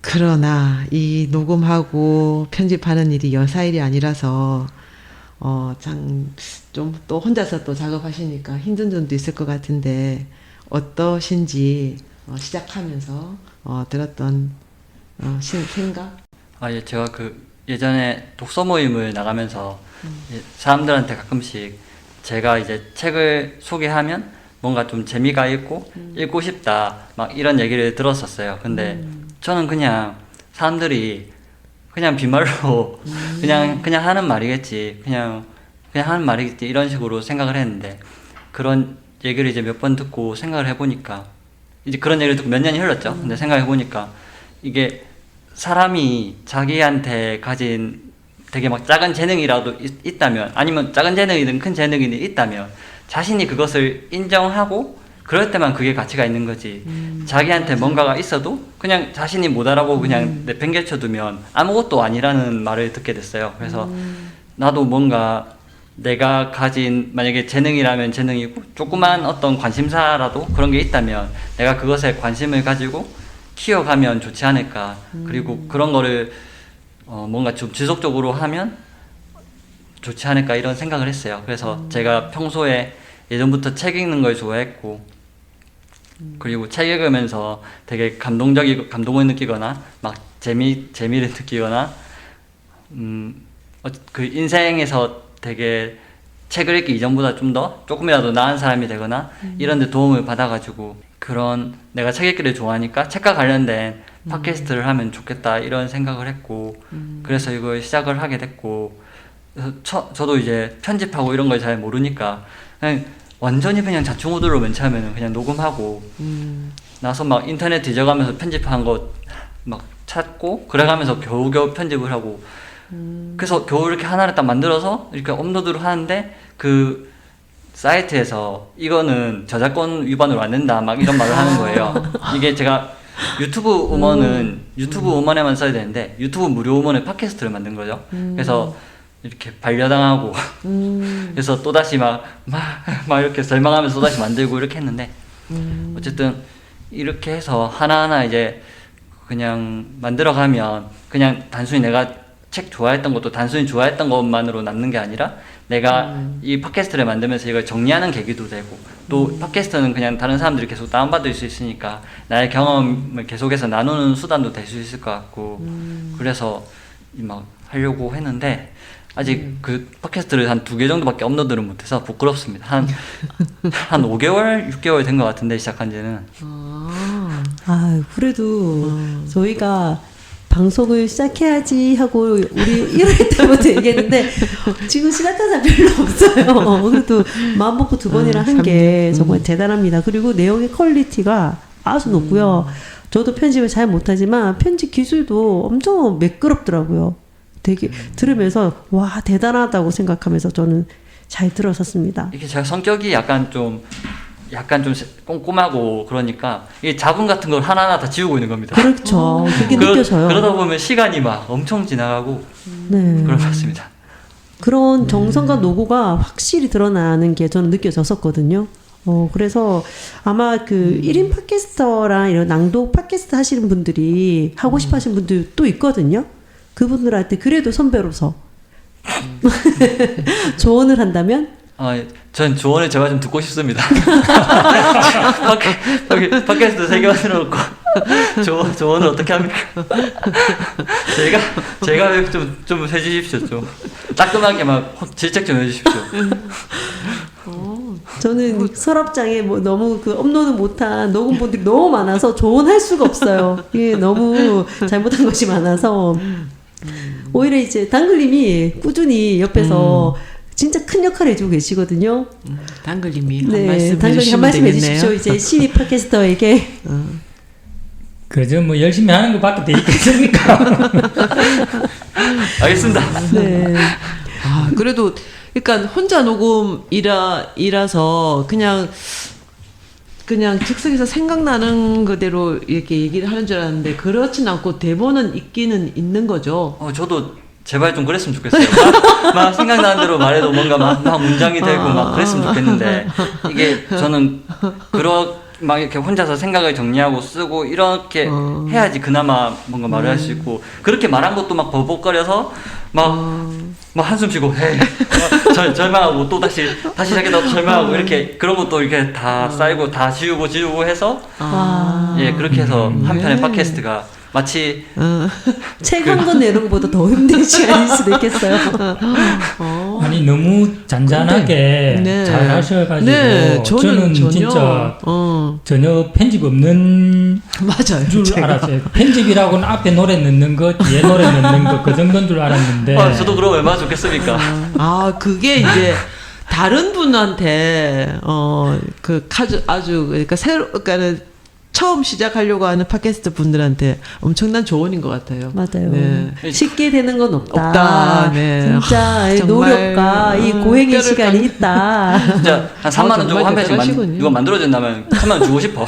그러나 이 녹음하고 편집하는 일이 여사일이 아니라서 좀 또 혼자서 또 작업하시니까 힘든 점도 있을 것 같은데 어떠신지 시작하면서 들었던 생각? 예, 제가 그 예전에 독서 모임을 나가면서 사람들한테 가끔씩 제가 이제 책을 소개하면 뭔가 좀 재미가 있고 읽고 싶다 막 이런 얘기를 들었었어요. 근데 저는 그냥 사람들이 그냥 빈말로 그냥 하는 말이겠지. 그냥 하는 말이겠지. 이런 식으로 생각을 했는데 그런 얘기를 이제 몇 번 듣고 생각을 해보니까 이제 그런 얘기를 듣고 몇 년이 흘렀죠. 근데 생각해보니까 이게 사람이 자기한테 가진 되게 막 작은 재능이라도 있다면 아니면 작은 재능이든 큰 재능이든 있다면 자신이 그것을 인정하고 그럴 때만 그게 가치가 있는 거지. 자기한테 뭔가가 있어도 그냥 자신이 못 알아보고 그냥 내팽개쳐두면 아무것도 아니라는 말을 듣게 됐어요. 그래서 나도 뭔가 내가 가진 만약에 재능이라면 재능이고 조그만 어떤 관심사라도 그런 게 있다면 내가 그것에 관심을 가지고 키워가면 좋지 않을까. 그리고 그런 거를 뭔가 좀 지속적으로 하면 좋지 않을까 이런 생각을 했어요. 그래서 제가 평소에 예전부터 책 읽는 걸 좋아했고 그리고 책 읽으면서 되게 감동을 느끼거나 막 재미를 느끼거나 그 인생에서 되게 책을 읽기 이전보다 좀 더 조금이라도 나은 사람이 되거나 이런 데 도움을 받아가지고 그런 내가 책 읽기를 좋아하니까 책과 관련된 팟캐스트를 하면 좋겠다 이런 생각을 했고 그래서 이걸 시작을 하게 됐고 그래서 저도 이제 편집하고 이런 걸 잘 모르니까 그냥 완전히 그냥 자충우돌로 맨 처음에는 그냥 녹음하고 나서 막 인터넷 뒤져가면서 편집한 거 막 찾고 그래가면서 겨우겨우 편집을 하고 그래서 겨우 이렇게 하나를 딱 만들어서 이렇게 업로드를 하는데 그 사이트에서 이거는 저작권 위반으로 안 된다 막 이런 말을 하는 거예요. 이게 제가 유튜브 음원에만 써야 되는데 유튜브 무료 음원에 팟캐스트를 만든 거죠. 그래서 이렇게 반려당하고 그래서 또다시 막 이렇게 절망하면서 또다시 만들고 이렇게 했는데 어쨌든 이렇게 해서 하나하나 이제 그냥 만들어가면 그냥 단순히 내가 책 좋아했던 것도 단순히 좋아했던 것만으로 남는 게 아니라 내가 이 팟캐스트를 만들면서 이걸 정리하는 계기도 되고 또 팟캐스트는 그냥 다른 사람들이 계속 다운받을 수 있으니까 나의 경험을 계속해서 나누는 수단도 될 수 있을 것 같고 그래서 막 하려고 했는데 아직 그 팟캐스트를 한 2개 정도밖에 업로드를 못해서 부끄럽습니다. 한 5개월, 6개월 된 것 같은데 시작한 지는. 그래도 저희가 방송을 시작해야지 하고 우리 1월 때부터 얘기했는데 지금 시작한 사람 별로 없어요. 그래도 마음 먹고 2번이나 한 게 정말 대단합니다. 그리고 내용의 퀄리티가 아주 높고요. 저도 편집을 잘 못하지만 편집 기술도 엄청 매끄럽더라고요. 되게 들으면서 와 대단하다고 생각하면서 저는 잘 들었었습니다. 이게 제가 성격이 약간 좀 꼼꼼하고 그러니까 이 자본 같은 걸 하나하나 다 지우고 있는 겁니다. 그렇죠. 그게 느껴져요. 그러다 보면 시간이 막 엄청 지나가고 그런 것 같습니다. 그런 정성과 노고가 확실히 드러나는 게 저는 느껴졌었거든요. 그래서 아마 그 1인 팟캐스터랑 이런 낭독 팟캐스트 하시는 분들이 하고 싶어 하시는 분들 또 있거든요. 그분들한테 그래도 선배로서 조언을 한다면 전 조언을 제가 좀 듣고 싶습니다. 팟캐스트 3개만 들어놓고 조언을 어떻게 합니까? 제가 좀 해주십시오. 좀 따끔하게 막 질책 좀 해주십시오. 저는 서랍장에 뭐 너무 그 업로드 못한 녹음본들이 너무 많아서 조언할 수가 없어요. 이게 너무 잘못한 것이 많아서 오히려 이제 당글님이 꾸준히 옆에서 진짜 큰 역할을 해주고 계시거든요. 당글님이 한 네, 말씀 당글님 한 해주시면 말씀 되겠네요. 해주십시오. 이제 신입 팟캐스터에게. 그저 뭐 열심히 하는 것밖에 돼 있겠습니까? 알겠습니다. 네. 아, 그래도 그러니까 혼자 녹음이라서 그냥 즉석에서 생각나는 그대로 이렇게 얘기를 하는 줄 알았는데 그렇진 않고 대본은 있기는 있는 거죠. 저도 제발 좀 그랬으면 좋겠어요. 막 생각나는 대로 말해도 뭔가 막 문장이 되고 막 그랬으면 좋겠는데 이게 저는 막 이렇게 혼자서 생각을 정리하고 쓰고 이렇게 해야지 그나마 뭔가 말을 할 수 있고 그렇게 말한 것도 막 버벅거려서 막 한숨 쉬고 절망하고 또 다시 시작해서 절망하고 이렇게 그런 것도 이렇게 다 쌓이고 다 지우고 해서 예 그렇게 해서 한 편의 팟캐스트가 마치 책 한 권 내는 것보다 더 힘든 시간일 수도 있겠어요. 아니 너무 잔잔하게 네. 잘 하셔가지고 네, 저는 진짜 전혀 편집 없는 맞아요. 줄 제가. 알았어요. 편집이라고는 앞에 노래 넣는 것, 뒤에 노래 넣는 것 그 정도인 줄 알았는데 저도 그럼 얼마나 좋겠습니까? 그게 이제 다른 분한테 아주 그러니까 그러니까 처음 시작하려고 하는 팟캐스트 분들한테 엄청난 조언인 것 같아요. 맞아요. 네. 쉽게 되는 건 없다. 없다. 네. 진짜 정말, 노력과 이 고행의 뼈를 시간이 있다. 진짜 한 3만 원 주고 정말 한 편씩 대단하시군요. 이거 만들어진다면 3만 원 주고 싶어.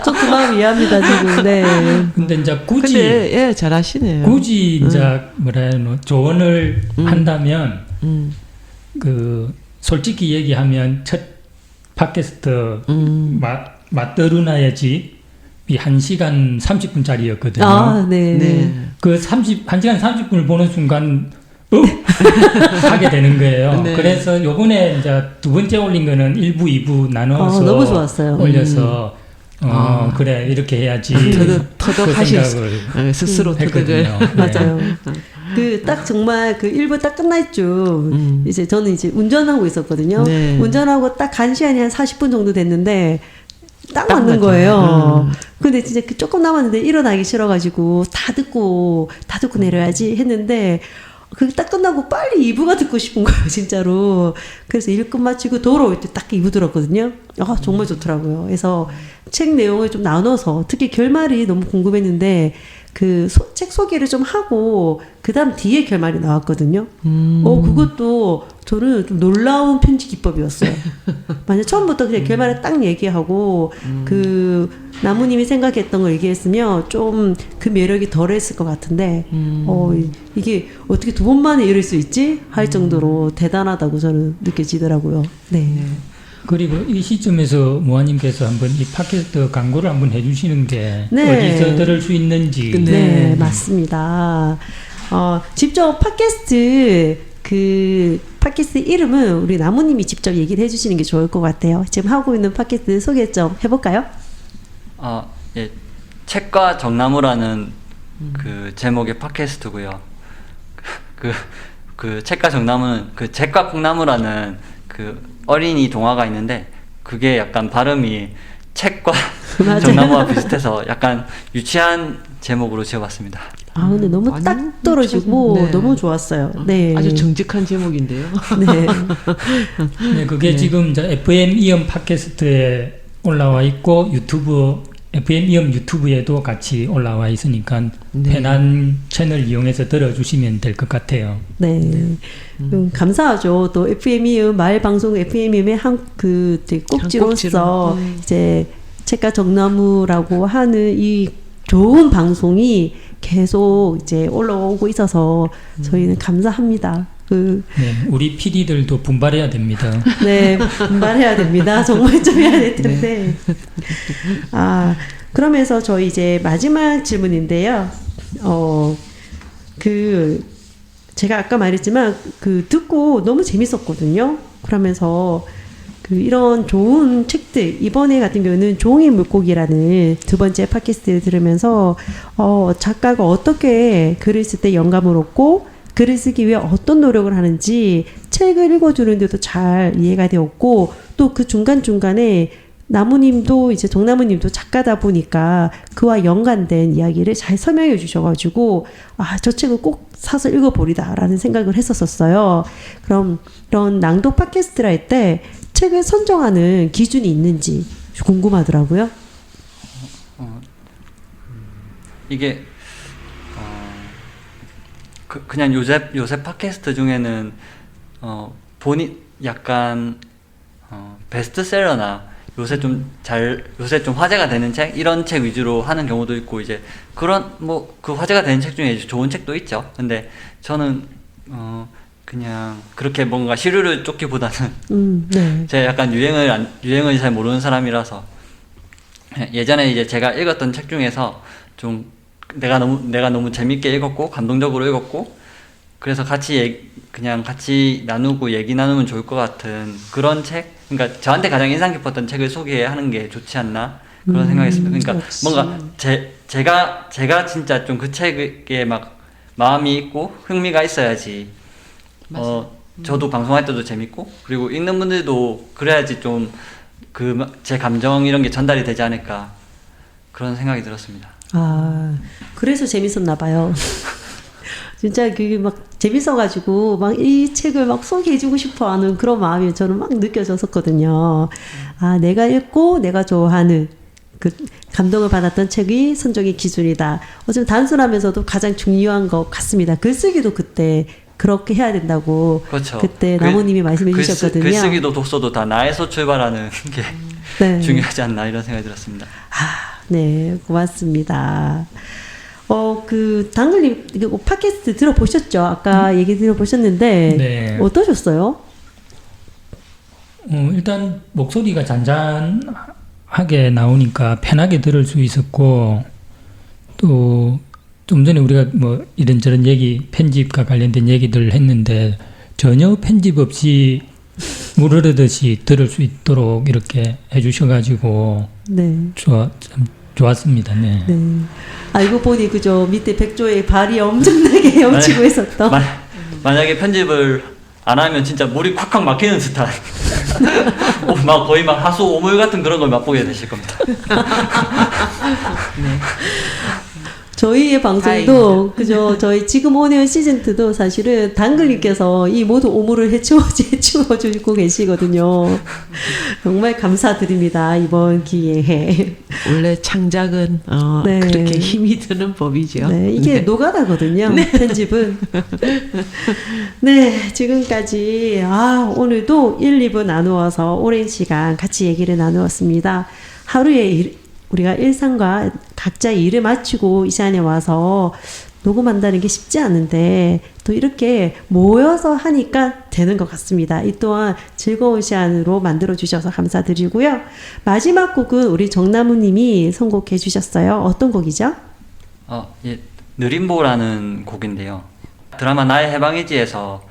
저 그 마음 이해합니다 지금. 네. 근데 이제 근데 예, 잘하시네요. 굳이 이제 뭐라 해야 되나 조언을 한다면 그 솔직히 얘기하면 첫 팟캐스트 맞들어놔야지 이 1시간 30분짜리였거든요. 아, 네. 네. 그 1시간 30분을 보는 순간 하게 되는 거예요. 네. 그래서 요번에 이제 두 번째 올린 거는 1부, 2부 나눠서 너무 좋았어요. 올려서 그래 이렇게 해야지. 터득하실 그 생각을 스스로 터득을. 했거든요. 네. 맞아요. 그 딱 정말 그 1부 딱 끝날 줄 이제 저는 이제 운전하고 있었거든요. 네. 운전하고 딱 간 시간이 한 40분 정도 됐는데 딱 맞는 맞아요. 거예요. 근데 진짜 그 조금 남았는데 일어나기 싫어가지고 다 듣고 내려야지 했는데 그게 딱 끝나고 빨리 2부가 듣고 싶은 거예요, 진짜로. 그래서 일 끝마치고 돌아올 때 딱 2부 들었거든요. 정말 좋더라고요. 그래서 책 내용을 좀 나눠서 특히 결말이 너무 궁금했는데 그 책 소개를 좀 하고 그다음 뒤에 결말이 나왔거든요. 그것도 저는 좀 놀라운 편집 기법이었어요. 만약 처음부터 그냥 결말을 딱 얘기하고 그 나무님이 생각했던 걸 얘기했으면 좀 그 매력이 덜했을 것 같은데 이게 어떻게 두 번 만에 이럴 수 있지? 할 정도로 대단하다고 저는 느껴지더라고요. 네. 그리고 이 시점에서 모아님께서 한번 이 팟캐스트 광고를 한번 해주시는 게 네. 어디서 들을 수 있는지. 네, 맞습니다. 직접 팟캐스트 이름은 우리 나무님이 직접 얘기를 해주시는 게 좋을 것 같아요. 지금 하고 있는 팟캐스트 소개 좀 해볼까요? 예, 책과 정나무라는 그 제목의 팟캐스트고요. 그 책과 정나무는 그 책과 콩나무라는 그 어린이 동화가 있는데 그게 약간 발음이 책과 맞아요. 정나무와 비슷해서 약간 유치한 제목으로 지어봤습니다. 근데 너무 많이 딱 떨어지고 네. 너무 좋았어요. 네. 아주 정직한 제목인데요. 네. 네, 그게 지금 이제 FM 이음 팟캐스트에 올라와 있고 FM 이음 유튜브에도 같이 올라와 있으니까 네. 편한 채널 이용해서 들어주시면 될 것 같아요. 네. 감사하죠. 또 FM이음 마을 방송 FM이음의 꼭지로서 이제 책과 정나무라고 하는 이 좋은 방송이 계속 이제 올라오고 있어서 저희는 감사합니다. 네, 우리 PD들도 분발해야 됩니다. 네, 분발해야 됩니다. 정말 좀 해야 될 텐데. 그러면서 저희 이제 마지막 질문인데요. 제가 아까 말했지만 그 듣고 너무 재밌었거든요. 그러면서 그 이런 좋은 책들 이번에 같은 경우는 종이 물고기라는 두 번째 팟캐스트를 들으면서 작가가 어떻게 글을 쓸 때 영감을 얻고 글을 쓰기 위해 어떤 노력을 하는지 책을 읽어주는데도 잘 이해가 되었고 또 그 중간중간에 나무님도 이제 정나무님도 작가다 보니까 그와 연관된 이야기를 잘 설명해 주셔가지고 저 책을 꼭 사서 읽어보리다라는 생각을 했었어요. 그럼 이런 낭독 팟캐스트를 할 때 책을 선정하는 기준이 있는지 궁금하더라고요. 이게 그냥 요새 팟캐스트 중에는 본인 약간 베스트셀러나 요새 좀 화제가 되는 책 이런 책 위주로 하는 경우도 있고 이제 그런 뭐 그 화제가 되는 책 중에 이제 좋은 책도 있죠. 근데 저는 그냥 그렇게 뭔가 시류를 쫓기보다는 네. 제가 약간 유행을 잘 모르는 사람이라서 예전에 이제 제가 읽었던 책 중에서 좀 내가 너무 재밌게 읽었고 감동적으로 읽었고 그래서 그냥 같이 나누고 얘기 나누면 좋을 것 같은 그런 책, 그러니까 저한테 가장 인상 깊었던 책을 소개하는 게 좋지 않나 그런 생각했습니다. 그러니까 역시. 뭔가 제가 진짜 좀 그 책에 막 마음이 있고 흥미가 있어야지. 저도 방송할 때도 재밌고 그리고 읽는 분들도 그래야지 좀 제 감정 이런 게 전달이 되지 않을까 그런 생각이 들었습니다. 그래서 재밌었나 봐요. 진짜 그게 막 재밌어가지고 막 이 책을 막 소개해주고 싶어하는 그런 마음이 저는 막 느껴졌었거든요. 내가 읽고 내가 좋아하는 그 감동을 받았던 책이 선정의 기준이다. 어쩌면 단순하면서도 가장 중요한 것 같습니다. 글쓰기도 그때 그렇게 해야 된다고 그렇죠. 그때 나무님이 말씀해 주셨거든요. 글쓰기도 독서도 다 나에서 출발하는 게 네. 중요하지 않나 이런 생각이 들었습니다. 네, 고맙습니다. 그 당글님 이거 팟캐스트 들어보셨죠? 아까 얘기 들어보셨는데 네. 어떠셨어요? 일단 목소리가 잔잔하게 나오니까 편하게 들을 수 있었고 또 좀 전에 우리가 뭐 이런저런 얘기 편집과 관련된 얘기들 했는데 전혀 편집 없이 물 흐르듯이 들을 수 있도록 이렇게 해주셔가지고 네. 참 좋았습니다. 네. 네. 알고 보니 그저 밑에 백조의 발이 엄청나게 헤엄치고 있었던. 만약에 편집을 안 하면 진짜 물이 콱콱 막히는 듯한 막 거의 막 하수 오물 같은 그런 걸 맛보게 되실 겁니다. 저희의 방송도 그저 저희 지금 오는 시즌2도 사실은 당글님께서 이 모든 오물을 해치워주고 계시거든요. 정말 감사드립니다. 이번 기회에. 원래 창작은 네. 그렇게 힘이 드는 법이죠. 네, 이게 노가다거든요. 편집은. 네, 지금까지 오늘도 1, 2부 나누어서 오랜 시간 같이 얘기를 나누었습니다. 하루에 우리가 일상과 각자의 일을 마치고 이 시간에 와서 녹음한다는 게 쉽지 않은데 또 이렇게 모여서 하니까 되는 것 같습니다. 이 또한 즐거운 시간으로 만들어 주셔서 감사드리고요. 마지막 곡은 우리 정나무님이 선곡해 주셨어요. 어떤 곡이죠? 예, 느림보라는 곡인데요. 드라마 나의 해방이지에서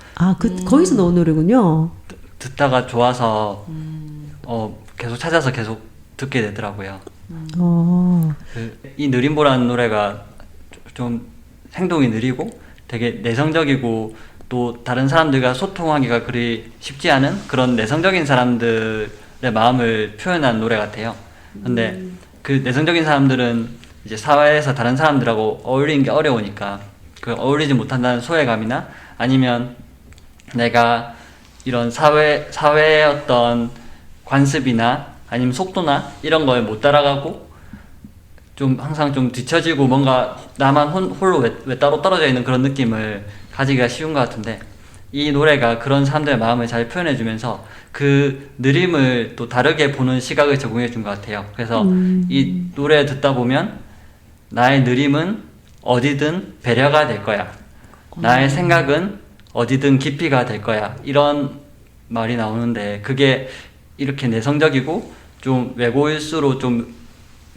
거기서 넣은 노래군요. 듣다가 좋아서 계속 찾아서 계속 듣게 되더라고요. 이 느림보라는 노래가 좀 행동이 느리고 되게 내성적이고 또 다른 사람들과 소통하기가 그리 쉽지 않은 그런 내성적인 사람들의 마음을 표현한 노래 같아요. 근데 그 내성적인 사람들은 이제 사회에서 다른 사람들하고 어울리는 게 어려우니까 그 어울리지 못한다는 소외감이나 아니면 내가 이런 사회의 어떤 관습이나 아니면 속도나 이런 거에 못 따라가고 좀 항상 좀 뒤처지고 뭔가 나만 홀로 왜 따로 떨어져 있는 그런 느낌을 가지기가 쉬운 것 같은데 이 노래가 그런 사람들의 마음을 잘 표현해주면서 그 느림을 또 다르게 보는 시각을 제공해 준 것 같아요. 그래서 이 노래 듣다 보면 나의 느림은 어디든 배려가 될 거야. 나의 생각은 어디든 깊이가 될 거야. 이런 말이 나오는데 그게 이렇게 내성적이고 좀 외고일수로 좀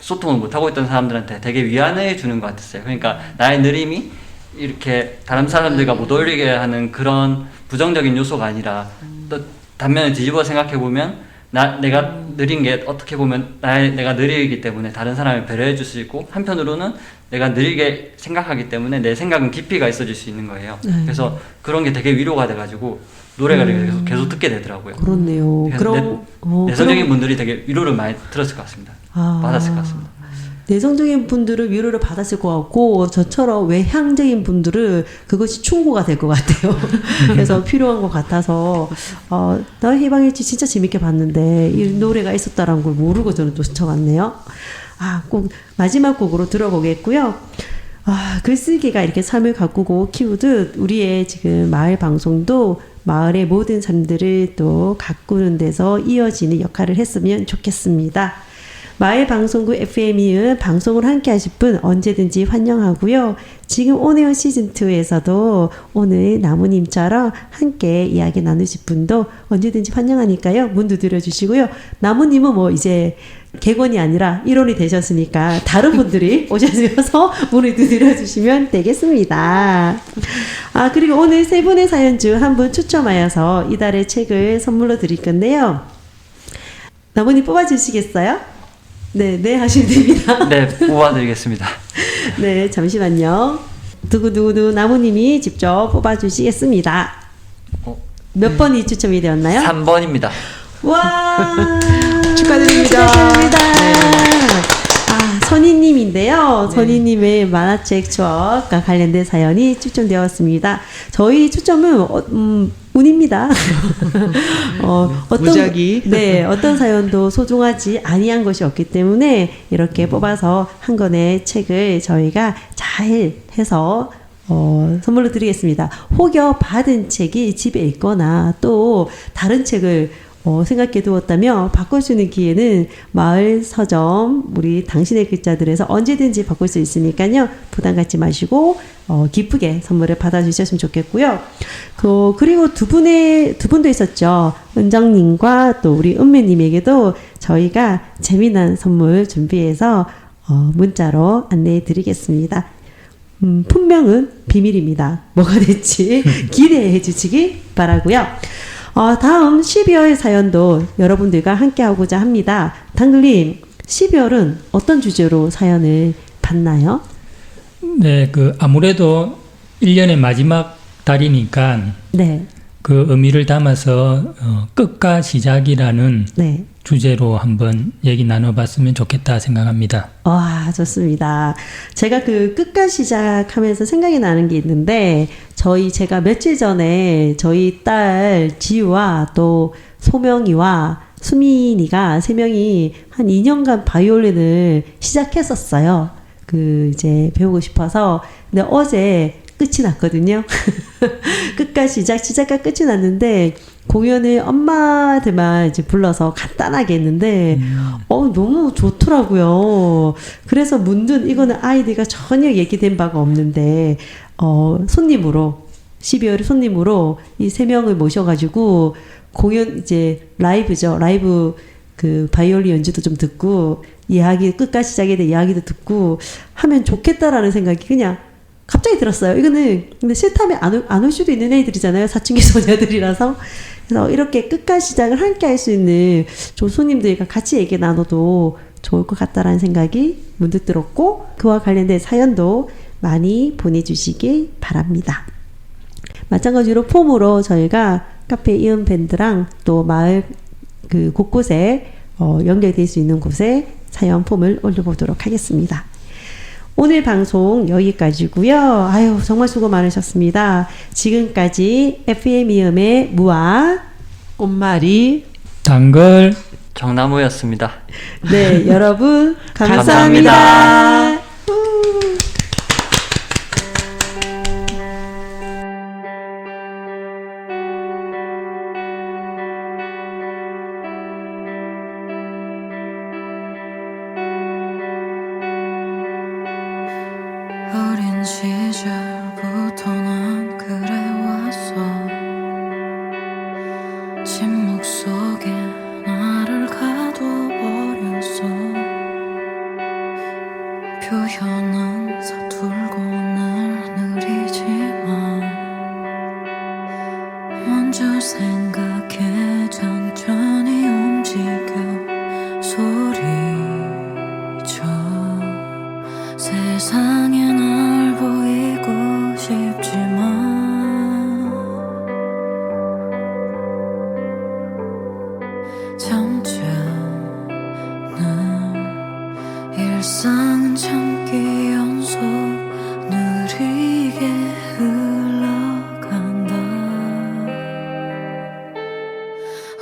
소통을 못하고 있던 사람들한테 되게 위안을 주는 것 같았어요. 그러니까 나의 느림이 이렇게 다른 사람들과 못 어울리게 하는 그런 부정적인 요소가 아니라 또 단면을 뒤집어 생각해 보면 내가 느린 게 어떻게 보면 내가 느리기 때문에 다른 사람을 배려해 줄 수 있고, 한편으로는 내가 느리게 생각하기 때문에 내 생각은 깊이가 있어질 수 있는 거예요. 그래서 그런 게 되게 위로가 돼가지고 노래를 계속 듣게 되더라고요. 그렇네요. 내성적인 분들이 되게 위로를 많이 들었을 것 같습니다. 받았을 것 같습니다. 내성적인 분들은 위로를 받았을 것 같고, 저처럼 외향적인 분들은 그것이 충고가 될 것 같아요. 그래서 필요한 것 같아서, 나 해방일지 진짜 재밌게 봤는데, 이 노래가 있었다는 걸 모르고 저는 또 신청왔네요. 꼭 마지막 곡으로 들어보겠고요. 글쓰기가 이렇게 삶을 가꾸고 키우듯 우리의 지금 마을 방송도 마을의 모든 삶들을 또 가꾸는 데서 이어지는 역할을 했으면 좋겠습니다. 마을 방송국 FM이은 방송을 함께 하실 분 언제든지 환영하고요. 지금 온에어 시즌2에서도 오늘 나무님처럼 함께 이야기 나누실 분도 언제든지 환영하니까요. 문 두드려 주시고요. 나무님은 뭐 이제 객원이 아니라 일원이 되셨으니까 다른 분들이 오셔서 문을 두드려 주시면 되겠습니다. 그리고 오늘 세 분의 사연 중 한 분 추첨하여서 이달의 책을 선물로 드릴 건데요. 나무님 뽑아주시겠어요? 네, 하시면 됩니다. 네, 뽑아드리겠습니다. 네, 잠시만요. 두구두구두 나무님이 직접 뽑아주시겠습니다. 몇 번이 추첨이 되었나요? 3번입니다. 와, 축하드립니다. 축하드립니다. 선희님인데요. 선희님의 만화책 추억과 관련된 사연이 추첨되었습니다. 저희 추첨은 운입니다. 무작위. 어떤 사연도 소중하지 아니한 것이 없기 때문에 이렇게 뽑아서 한 권의 책을 저희가 잘 해서 선물로 드리겠습니다. 혹여 받은 책이 집에 있거나 또 다른 책을 생각해 두었다며 바꿀 수 있는 기회는 마을 서점 우리 당신의 글자들에서 언제든지 바꿀 수 있으니까요. 부담 갖지 마시고 기쁘게 선물을 받아주셨으면 좋겠고요. 그리고 두 분도 있었죠. 은정님과 또 우리 은매님에게도 저희가 재미난 선물 준비해서 문자로 안내해 드리겠습니다. 분명은 비밀입니다. 뭐가 될지 기대해 주시기 바라고요. 다음 12월 사연도 여러분들과 함께 하고자 합니다. 당글님, 12월은 어떤 주제로 사연을 받나요? 네, 아무래도 1년의 마지막 달이니까 네. 그 의미를 담아서 끝과 시작이라는 네. 주제로 한번 얘기 나눠봤으면 좋겠다 생각합니다. 좋습니다. 제가 끝과 시작하면서 생각이 나는 게 있는데, 제가 며칠 전에 저희 딸 지우와 또 소명이와 수민이가 3명이 한 2년간 바이올린을 시작했었어요. 이제 배우고 싶어서. 근데 어제 끝이 났거든요. 끝과 시작과 끝이 났는데, 공연을 엄마들만 이제 불러서 간단하게 했는데, 너무 좋더라고요. 그래서 문득 이거는 아이들과 전혀 얘기된 바가 없는데, 손님으로, 12월에 손님으로 이 3명을 모셔가지고, 공연 이제 라이브죠. 라이브 바이올린 연주도 좀 듣고, 끝과 시작에 대한 이야기도 듣고 하면 좋겠다라는 생각이 그냥 갑자기 들었어요. 이거는 근데 싫다면 안 올 수도 있는 애들이잖아요. 사춘기 소녀들이라서. 그래서 이렇게 끝과 시작을 함께 할 수 있는 손님들과 같이 얘기 나눠도 좋을 것 같다라는 생각이 문득 들었고, 그와 관련된 사연도 많이 보내주시기 바랍니다. 마찬가지로 폼으로 저희가 카페 이은 밴드랑 또 마을 곳곳에 연결될 수 있는 곳에 사연 폼을 올려보도록 하겠습니다. 오늘 방송 여기까지고요. 정말 수고 많으셨습니다. 지금까지 FM이음의 무아 꽃말이 당글 정나무였습니다. 네, 여러분 감사합니다. 감사합니다. 어린 시절부터 난 그래왔어. 침묵 속에 나를 가둬버렸어. 표현은 서툴고 늘 느리지 내게 흘러간다.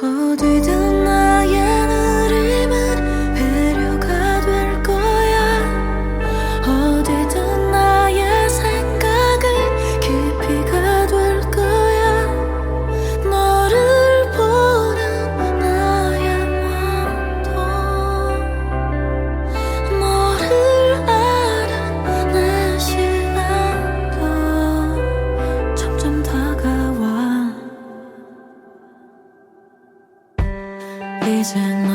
어디든 나의 느림은 배려가 될 거야. 어디든 나의 생각은 깊이가 될 거야. 너를 보는 나의 마음도 너를 아는 내 시간도 점점 다가와. 이제 너